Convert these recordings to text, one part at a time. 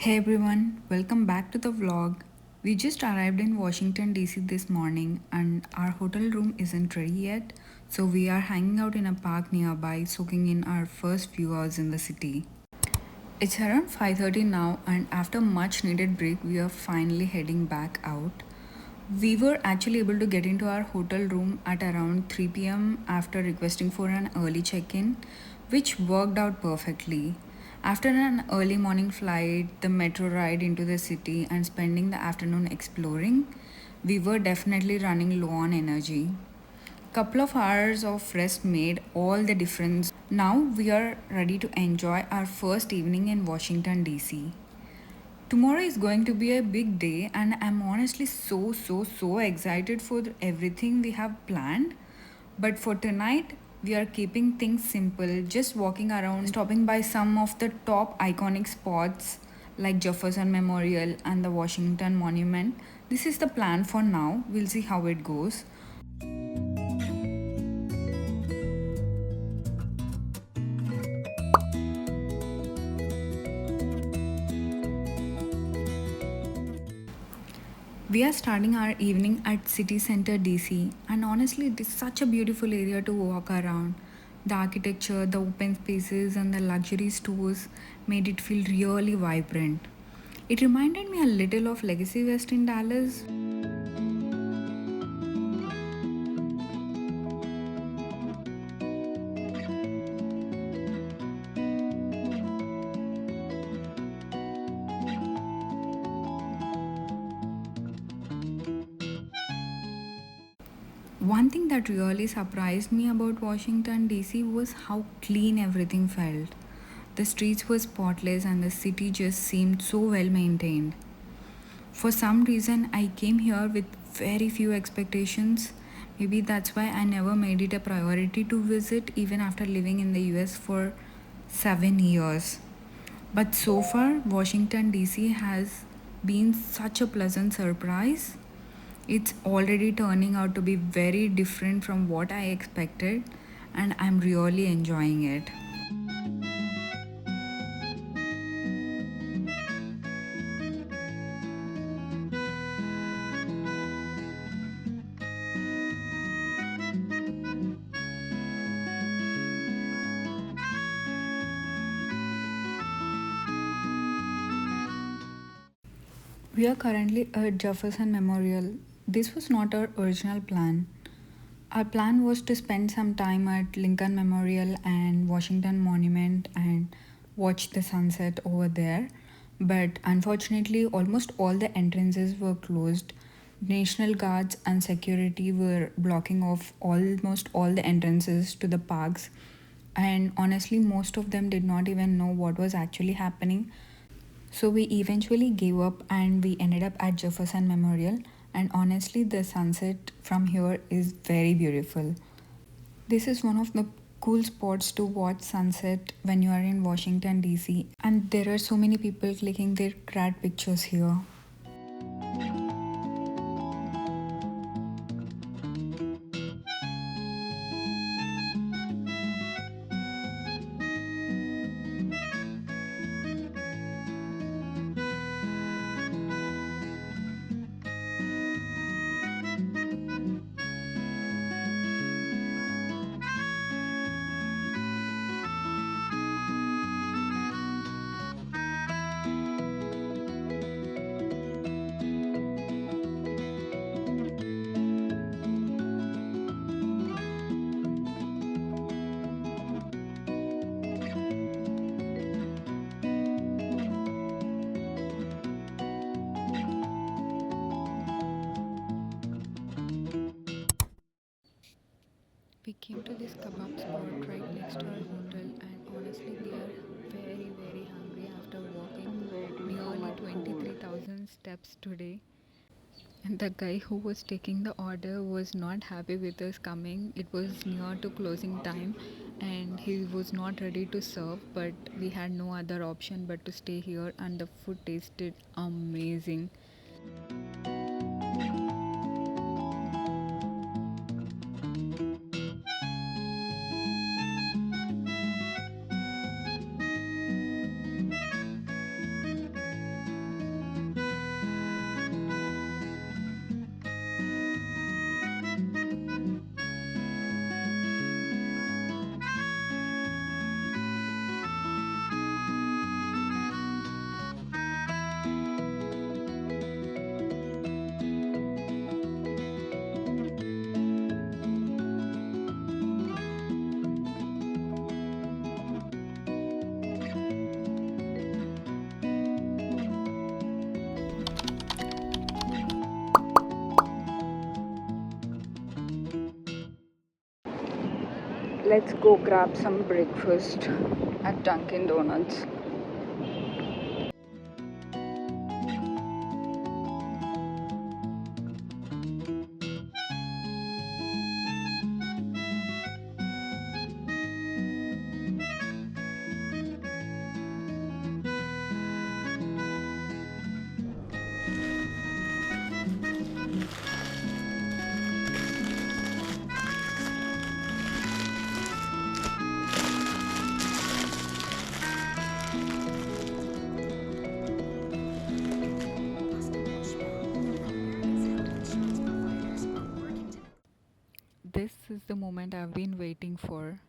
Hey everyone, welcome back to the vlog. We just arrived in Washington DC this morning and our hotel room isn't ready yet, so we are hanging out in a park nearby soaking in our first few hours in the city. It's around 5:30 now and after much needed break we are finally heading back out. We were actually able to get into our hotel room at around 3 p.m. after requesting for an early check-in, which worked out perfectly. After an early morning flight, the metro ride into the city, and spending the afternoon exploring, we were definitely running low on energy. Couple of hours of rest made all the difference. Now we are ready to enjoy our first evening in Washington DC. Tomorrow is going to be a big day, and I'm honestly so excited for everything we have planned. But for tonight, we are keeping things simple, just walking around, stopping by some of the top iconic spots like Jefferson Memorial and the Washington Monument. This is the plan for now. We'll see how it goes. We are starting our evening at City Center DC, and honestly, it is such a beautiful area to walk around. The architecture, the open spaces, and the luxury stores made it feel really vibrant. It reminded me a little of Legacy West in Dallas. One thing that really surprised me about Washington DC was how clean everything felt. The streets were spotless and the city just seemed so well maintained. For some reason, I came here with very few expectations. Maybe that's why I never made it a priority to visit, even after living in the US for 7 years. But so far, Washington DC has been such a pleasant surprise. It's already turning out to be very different from what I expected, and I'm really enjoying it. We are currently at Jefferson Memorial. This was not our original plan. Our plan was to spend some time at Lincoln Memorial and Washington Monument and watch the sunset over there. But unfortunately, almost all the entrances were closed. National Guards and security were blocking off almost all the entrances to the parks. And honestly, most of them did not even know what was actually happening. So we eventually gave up and we ended up at Jefferson Memorial. And honestly, the sunset from here is very beautiful. This is one of the cool spots to watch sunset when you are in Washington DC, and there are so many people clicking their grad pictures here. We came to this kebab spot right next to our hotel, and honestly, we are very hungry after walking nearly 23,000 steps today. And the guy who was taking the order was not happy with us coming. It was near to closing time and he was not ready to serve, but we had no other option but to stay here, and the food tasted amazing. Let's go grab some breakfast at Dunkin' Donuts. This is the moment I've been waiting for.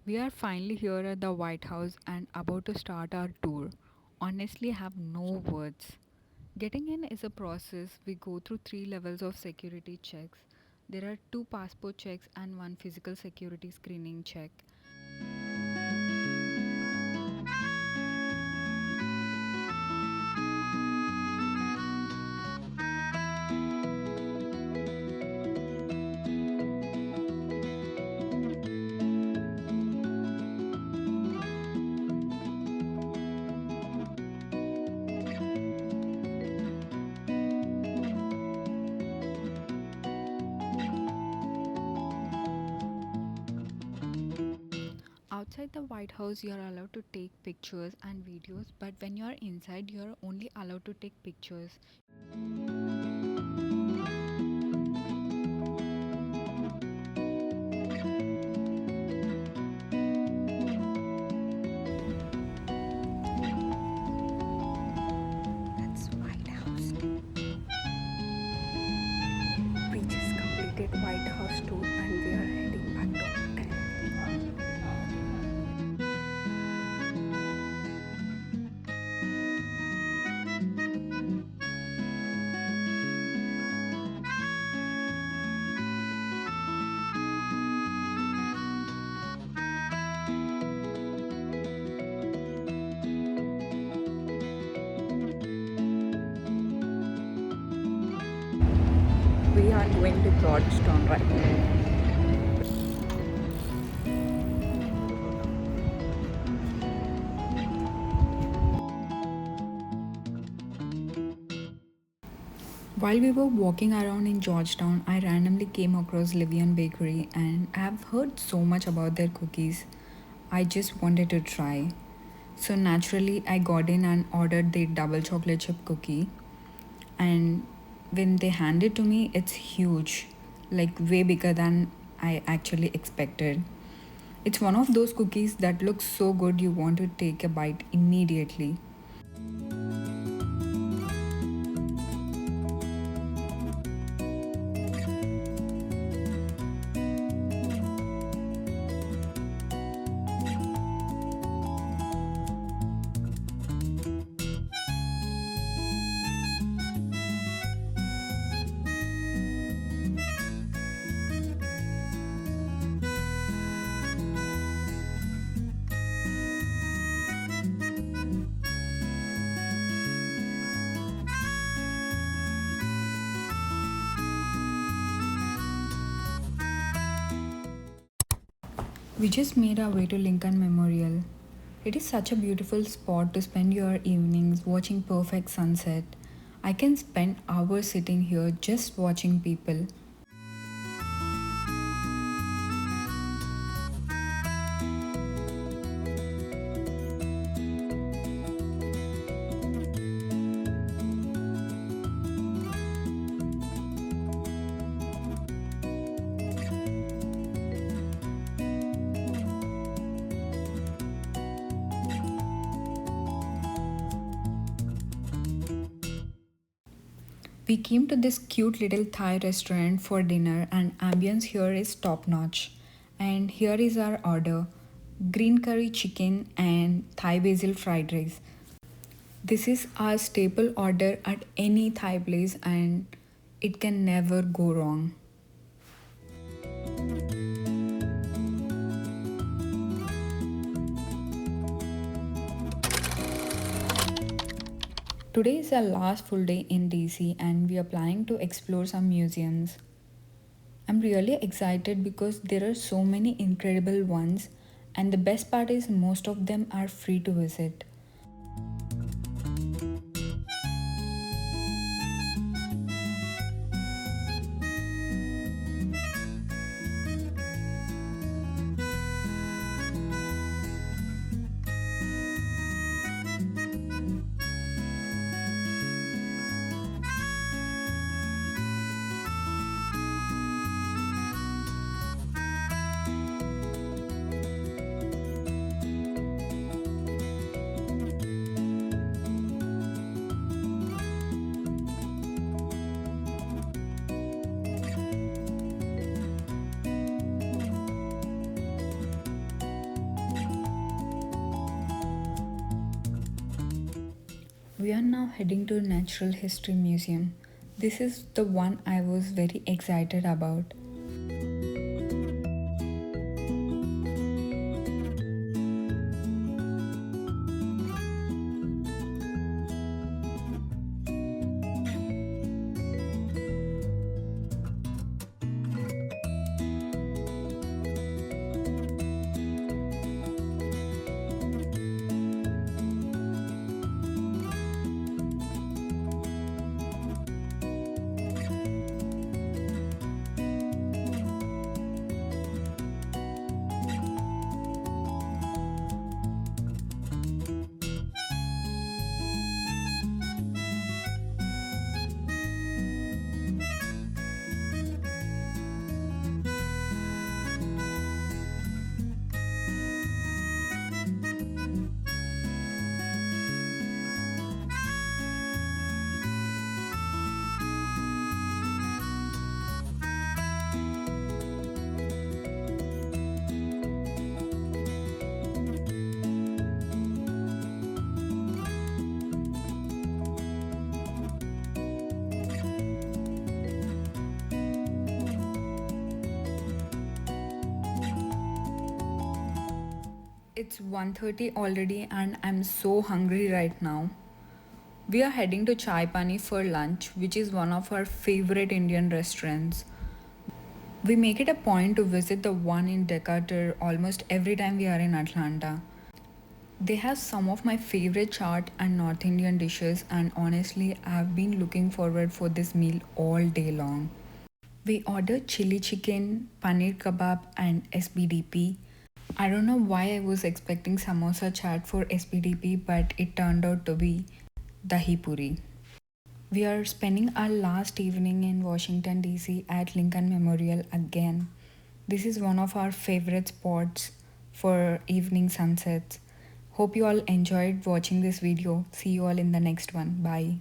We are finally here at the White House and about to start our tour. Honestly, I have no words. Getting in is a process. We go through three levels of security checks. There are two passport checks and one physical security screening check. Outside the White House, you are allowed to take pictures and videos, but when you are inside, you are only allowed to take pictures. That's White House. We just completed White House tour and we are heading back to hotel. We are going to Georgetown right now. While we were walking around in Georgetown, I randomly came across Levain Bakery and I have heard so much about their cookies. I just wanted to try. So naturally, I got in and ordered the double chocolate chip cookie. And when they hand it to me, it's huge, like way bigger than I actually expected. It's one of those cookies that looks so good you want to take a bite immediately. We just made our way to Lincoln Memorial. It is such a beautiful spot to spend your evenings watching perfect sunset. I can spend hours sitting here just watching people. We came to this cute little Thai restaurant for dinner and ambience here is top notch. And here is our order: green curry chicken and Thai basil fried rice. This is our staple order at any Thai place and it can never go wrong. Today is our last full day in DC and we are planning to explore some museums. I'm really excited because there are so many incredible ones, and the best part is most of them are free to visit. We are now heading to Natural History Museum. This is the one I was very excited about. It's 1:30 already and I'm so hungry right now. We are heading to Pani for lunch, which is one of our favorite Indian restaurants. We make it a point to visit the one in Decatur almost every time we are in Atlanta. They have some of my favorite chaat and North Indian dishes, and honestly, I've been looking forward for this meal all day long. We ordered chili chicken, paneer kebab, and SBDP. I don't know why I was expecting samosa chaat for SBDP, but it turned out to be dahi puri. We are spending our last evening in Washington DC at Lincoln Memorial again. This is one of our favorite spots for evening sunsets. Hope you all enjoyed watching this video. See you all in the next one. Bye.